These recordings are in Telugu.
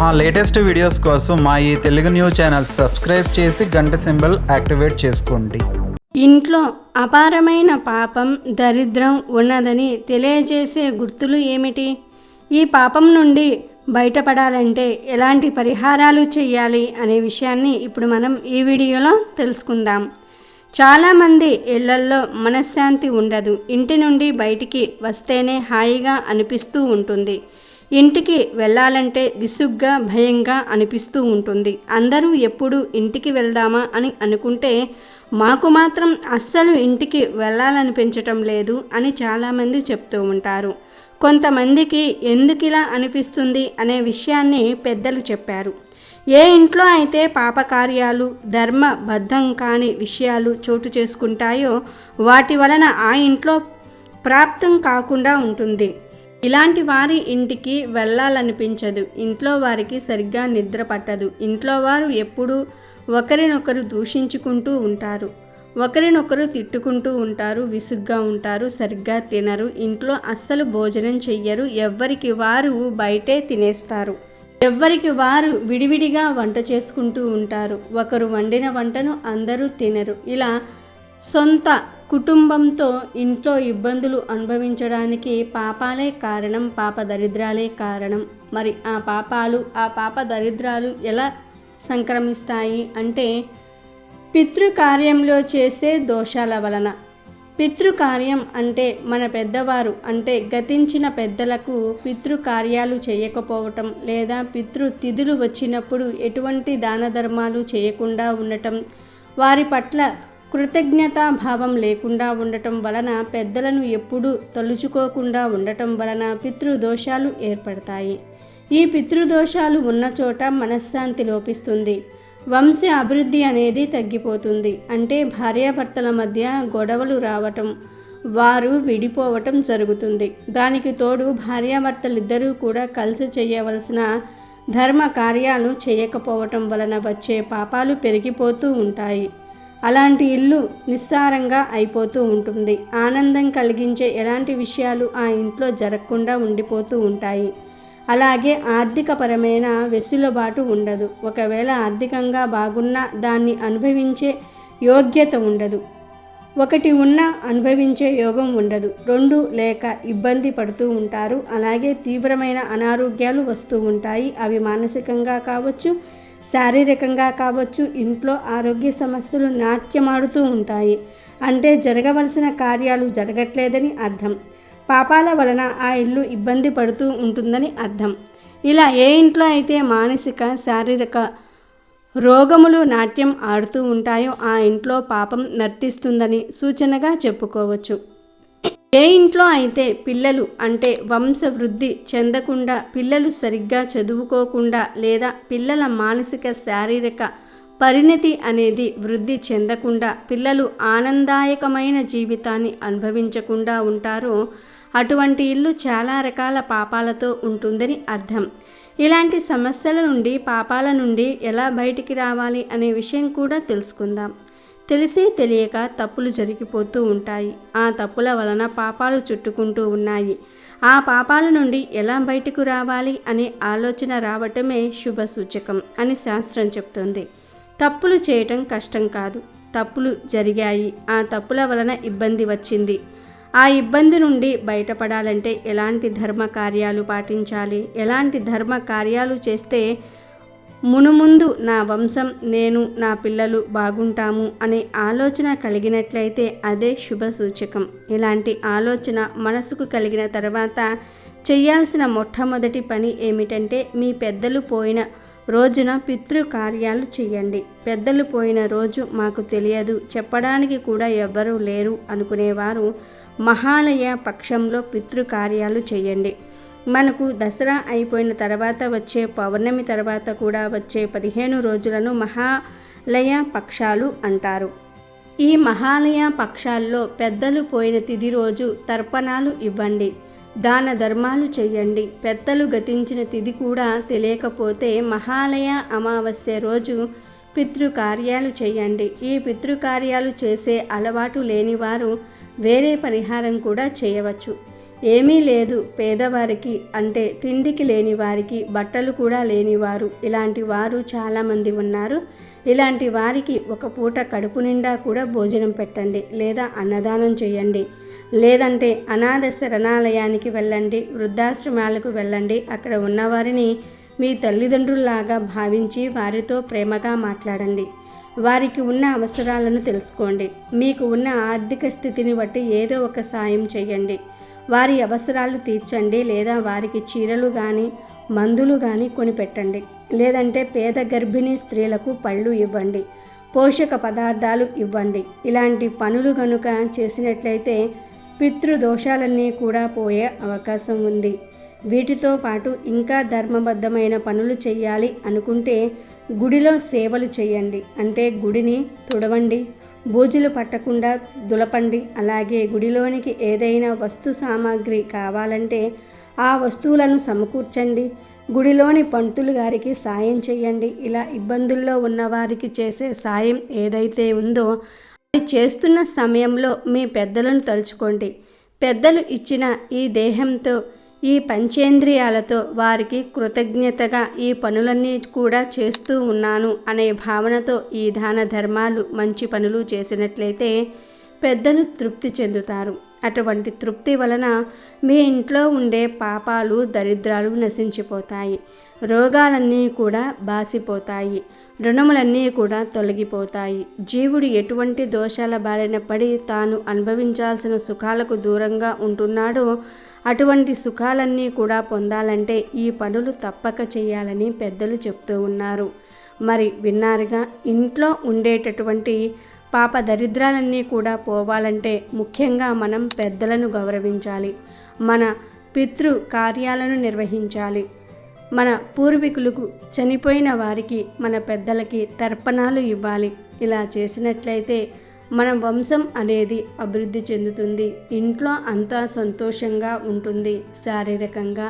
మా లేటెస్ట్ వీడియోస్ కోసం మా ఈ తెలుగు న్యూస్ ఛానల్ సబ్స్క్రైబ్ చేసి గంట సింబల్ యాక్టివేట్ చేసుకోండి. ఇంట్లో అపారమైన పాపం, దరిద్రం ఉన్నదని తెలియజేసే గుర్తులు ఏమిటి? ఈ పాపం నుండి బయటపడాలంటే ఎలాంటి పరిహారాలు చేయాలి అనే విషయాన్ని ఇప్పుడు మనం ఈ వీడియోలో తెలుసుకుందాం. చాలామంది ఇళ్లల్లో మనశ్శాంతి ఉండదు. ఇంటి నుండి బయటికి వస్తేనే హాయిగా అనిపిస్తూ ఉంటుంది. ఇంటికి వెళ్ళాలంటే విసుగ్గా, భయంగా అనిపిస్తూ ఉంటుంది. అందరూ ఎప్పుడు ఇంటికి వెళ్దామా అని అనుకుంటే మాకు మాత్రం అస్సలు ఇంటికి వెళ్ళాలనిపించటం లేదు అని చాలామంది చెప్తూ ఉంటారు. కొంతమందికి ఎందుకిలా అనిపిస్తుంది అనే విషయాన్ని పెద్దలు చెప్పారు. ఏ ఇంట్లో అయితే పాపకార్యాలు, ధర్మబద్ధం కాని విషయాలు చోటు చేసుకుంటాయో వాటి వలన ఆ ఇంట్లో ప్రాప్తం కాకుండా ఉంటుంది. ఇలాంటి వారి ఇంటికి వెళ్ళాలనిపించదు. ఇంట్లో వారికి సరిగ్గా నిద్ర పట్టదు. ఇంట్లో వారు ఎప్పుడూ ఒకరినొకరు దూషించుకుంటూ ఉంటారు, ఒకరినొకరు తిట్టుకుంటూ ఉంటారు, విసుగ్గా ఉంటారు, సరిగ్గా తినరు, ఇంట్లో అస్సలు భోజనం చెయ్యరు, ఎవ్వరికి వారు బయటే తినేస్తారు, ఎవ్వరికి వారు విడివిడిగా వంట చేసుకుంటూ ఉంటారు, ఒకరు వండిన వంటను అందరూ తినరు. ఇలా సొంత కుటుంబంతో ఇంట్లో ఇబ్బందులు అనుభవించడానికి పాపాలే కారణం, పాప దరిద్రాలే కారణం. మరి ఆ పాపాలు, ఆ పాప దరిద్రాలు ఎలా సంక్రమిస్తాయి అంటే పితృకార్యంలో చేసే దోషాల వలన. పితృకార్యం అంటే మన పెద్దవారు అంటే గతించిన పెద్దలకు పితృకార్యాలు చేయకపోవటం, లేదా పితృతిథులు వచ్చినప్పుడు ఎటువంటి దాన ధర్మాలు చేయకుండా ఉండటం, వారి పట్ల కృతజ్ఞతాభావం లేకుండా ఉండటం వలన, పెద్దలను ఎప్పుడూ తలుచుకోకుండా ఉండటం వలన పితృదోషాలు ఏర్పడతాయి. ఈ పితృదోషాలు ఉన్న చోట మనశ్శాంతి లోపిస్తుంది, వంశ అభివృద్ధి అనేది తగ్గిపోతుంది. అంటే భార్యాభర్తల మధ్య గొడవలు రావటం, వారు విడిపోవటం జరుగుతుంది. దానికి తోడు భార్యాభర్తలిద్దరూ కూడా కలిసి చేయవలసిన ధర్మ కార్యాలు చేయకపోవటం వలన వచ్చే పాపాలు పెరిగిపోతూ ఉంటాయి. అలాంటి ఇల్లు నిస్సారంగా అయిపోతూ ఉంటుంది. ఆనందం కలిగించే ఎలాంటి విషయాలు ఆ ఇంట్లో జరగకుండా ఉండిపోతూ ఉంటాయి. అలాగే ఆర్థికపరమైన వెసులుబాటు ఉండదు. ఒకవేళ ఆర్థికంగా బాగున్నా దాన్ని అనుభవించే యోగ్యత ఉండదు. ఒకటి ఉన్నా అనుభవించే యోగం ఉండదు. రెండు లేక ఇబ్బంది పడుతూ ఉంటారు. అలాగే తీవ్రమైన అనారోగ్యాలు వస్తూ ఉంటాయి. అవి మానసికంగా కావచ్చు, శారీరకంగా కావచ్చు. ఇంట్లో ఆరోగ్య సమస్యలు నాట్యమాడుతూ ఉంటాయి. అంటే జరగవలసిన కార్యాలు జరగట్లేదని అర్థం. పాపాల వలన ఆ ఇల్లు ఇబ్బంది పడుతూ ఉంటుందని అర్థం. ఇలా ఏ ఇంట్లో అయితే మానసిక, శారీరక రోగములు నాట్యం ఆడుతూ ఉంటాయో ఆ ఇంట్లో పాపం నర్తిస్తుందని సూచనగా చెప్పుకోవచ్చు. ఏ ఇంట్లో అయితే పిల్లలు అంటే వంశవృద్ధి చెందకుండా, పిల్లలు సరిగ్గా చదువుకోకుండా, లేదా పిల్లల మానసిక, శారీరక పరిణతి అనేది వృద్ధి చెందకుండా, పిల్లలు ఆనందదాయకమైన జీవితాన్ని అనుభవించకుండా ఉంటారో అటువంటి ఇల్లు చాలా రకాల పాపాలతో ఉంటుందని అర్థం. ఇలాంటి సమస్యల నుండి, పాపాల నుండి ఎలా బయటికి రావాలి అనే విషయం కూడా తెలుసుకుందాం. తెలిసి తెలియక తప్పులు జరిగిపోతూ ఉంటాయి. ఆ తప్పుల వలన పాపాలు చుట్టుకుంటూ ఉన్నాయి. ఆ పాపాల నుండి ఎలా బయటకు రావాలి అనే ఆలోచన రావటమే శుభ సూచకం అని శాస్త్రం చెప్తుంది. తప్పులు చేయటం కష్టం కాదు. తప్పులు జరిగాయి, ఆ తప్పుల వలన ఇబ్బంది వచ్చింది. ఆ ఇబ్బంది నుండి బయటపడాలంటే ఎలాంటి ధర్మ కార్యాలు పాటించాలి, ఎలాంటి ధర్మ కార్యాలు చేస్తే మునుముందు నా వంశం, నేను, నా పిల్లలు బాగుంటాము అనే ఆలోచన కలిగినట్లయితే అదే శుభ సూచకం. ఇలాంటి ఆలోచన మనసుకు కలిగిన తర్వాత చేయాల్సిన మొట్టమొదటి పని ఏమిటంటే మీ పెద్దలు పోయిన రోజున పితృకార్యాలు చేయండి. పెద్దలు పోయిన రోజు మాకు తెలియదు, చెప్పడానికి కూడా ఎవ్వరూ లేరు అనుకునేవారు మహాలయ పక్షంలో పితృకార్యాలు చేయండి. మనకు దసరా అయిపోయిన తర్వాత వచ్చే పౌర్ణమి తర్వాత కూడా వచ్చే 15 రోజులను మహాలయ పక్షాలు అంటారు. ఈ మహాలయ పక్షాల్లో పెద్దలు పోయిన తిథి రోజు తర్పణాలు ఇవ్వండి, దాన ధర్మాలు చేయండి. పెద్దలు గతించిన తిథి కూడా తెలియకపోతే మహాలయ అమావాస్య రోజు పితృకార్యాలు చేయండి. ఈ పితృకార్యాలు చేసే అలవాటు లేనివారు వేరే పరిహారం కూడా చేయవచ్చు. ఏమీ లేదు పేదవారికి, అంటే తిండికి లేని వారికి, బట్టలు కూడా లేనివారు, ఇలాంటి వారు చాలామంది ఉన్నారు. ఇలాంటి వారికి ఒక పూట కడుపు నిండా కూడా భోజనం పెట్టండి, లేదా అన్నదానం చేయండి. లేదంటే అనాథ శరణాలయానికి వెళ్ళండి, వృద్ధాశ్రమాలకు వెళ్ళండి. అక్కడ ఉన్నవారిని మీ తల్లిదండ్రుల్లాగా భావించి వారితో ప్రేమగా మాట్లాడండి. వారికి ఉన్న అవసరాలను తెలుసుకోండి. మీకు ఉన్న ఆర్థిక స్థితిని బట్టి ఏదో ఒక సాయం చేయండి. వారి అవసరాలు తీర్చండి, లేదా వారికి చీరలు కానీ మందులు కానీ కొనిపెట్టండి. లేదంటే పేద గర్భిణీ స్త్రీలకు పళ్ళు ఇవ్వండి, పోషక పదార్థాలు ఇవ్వండి. ఇలాంటి పనులు గనుక చేసినట్లయితే పితృదోషాలన్నీ కూడా పోయే అవకాశం ఉంది. వీటితో పాటు ఇంకా ధర్మబద్ధమైన పనులు చేయాలి అనుకుంటే గుడిలో సేవలు చేయండి. అంటే గుడిని తుడవండి, బూజులు పట్టకుండా దులపండి. అలాగే గుడిలోనికి ఏదైనా వస్తు సామాగ్రి కావాలంటే ఆ వస్తువులను సమకూర్చండి. గుడిలోని పంతులు గారికి సాయం చేయండి. ఇలా ఇబ్బందుల్లో ఉన్నవారికి చేసే సాయం ఏదైతే ఉందో అది చేస్తున్న సమయంలో మీ పెద్దలను తలుచుకోండి. పెద్దలు ఇచ్చిన ఈ దేహంతో, ఈ పంచేంద్రియాలతో వారికి కృతజ్ఞతగా ఈ పనులన్నీ కూడా చేస్తూ ఉన్నాను అనే భావనతో ఈ దాన ధర్మాలు, మంచి పనులు చేసినట్లయితే పెద్దలు తృప్తి చెందుతారు. అటువంటి తృప్తి వలన మీ ఇంట్లో ఉండే పాపాలు, దరిద్రాలు నశించిపోతాయి. రోగాలన్నీ కూడా బాసిపోతాయి. రుణములన్నీ కూడా తొలగిపోతాయి. జీవుడు ఎటువంటి దోషాల బారిన పడి తాను అనుభవించాల్సిన సుఖాలకు దూరంగా ఉంటున్నాడో అటువంటి సుఖాలన్నీ కూడా పొందాలంటే ఈ పనులు తప్పక చేయాలని పెద్దలు చెప్తూ ఉన్నారు. మరి విన్నారుగా, ఇంట్లో ఉండేటటువంటి పాప దరిద్రాలన్నీ కూడా పోవాలంటే ముఖ్యంగా మనం పెద్దలను గౌరవించాలి, మన పితృ కార్యాలను నిర్వహించాలి. మన పూర్వీకులకు, చనిపోయిన వారికి, మన పెద్దలకి తర్పణాలు ఇవ్వాలి. ఇలా చేసినట్లయితే మన వంశం అనేది అభివృద్ధి చెందుతుంది. ఇంట్లో అంతా సంతోషంగా ఉంటుంది. శారీరకంగా,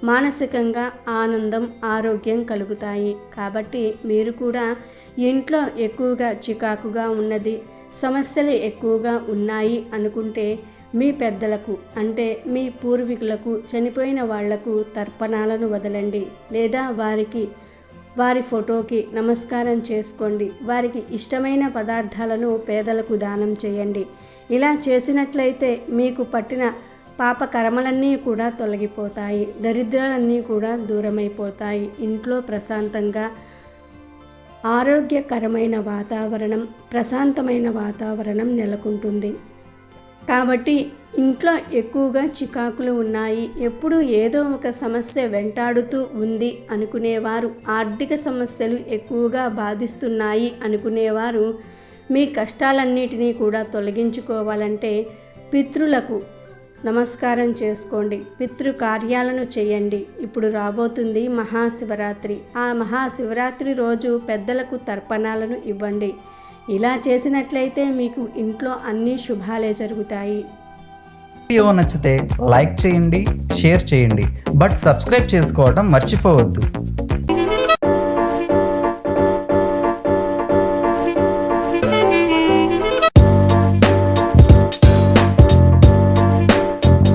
మానసికంగా ఆనందం, ఆరోగ్యం కలుగుతాయి. కాబట్టి మీరు కూడా ఇంట్లో ఎక్కువగా చికాకుగా ఉన్నది, సమస్యలు ఎక్కువగా ఉన్నాయి అనుకుంటే మీ పెద్దలకు, అంటే మీ పూర్వీకులకు, చనిపోయిన వాళ్లకు తర్పణాలను వదలండి. లేదా వారి ఫోటోకి నమస్కారం చేసుకోండి. వారికి ఇష్టమైన పదార్థాలను పేదలకు దానం చేయండి. ఇలా చేసినట్లయితే మీకు పట్టిన పాప కర్మలన్నీ కూడా తొలగిపోతాయి. దరిద్రాలన్నీ కూడా దూరమైపోతాయి. ఇంట్లో ప్రశాంతంగా ఆరోగ్యకరమైన వాతావరణం, ప్రశాంతమైన వాతావరణం నెలకొంటుంది. కాబట్టి ఇంట్లో ఎక్కువగా చికాకులు ఉన్నాయి, ఎప్పుడూ ఏదో ఒక సమస్య వెంటాడుతూ ఉంది అనుకునేవారు, ఆర్థిక సమస్యలు ఎక్కువగా బాధిస్తున్నాయి అనుకునేవారు, మీ కష్టాలన్నిటినీ కూడా తొలగించుకోవాలంటే పితృలకు నమస్కారం చేసుకోండి, పితృ కార్యాలను చేయండి. ఇప్పుడు రాబోతుంది మహాశివరాత్రి. ఆ మహాశివరాత్రి రోజు పెద్దలకు తర్పణాలను ఇవ్వండి. ఇలా చేసినట్లయితే మీకు ఇంట్లో అన్ని శుభాలే జరుగుతాయి. వీడియో నచ్చితే లైక్ చేయండి, షేర్ చేయండి, బట్ సబ్స్క్రైబ్ చేసుకోవడం మర్చిపోవద్దు.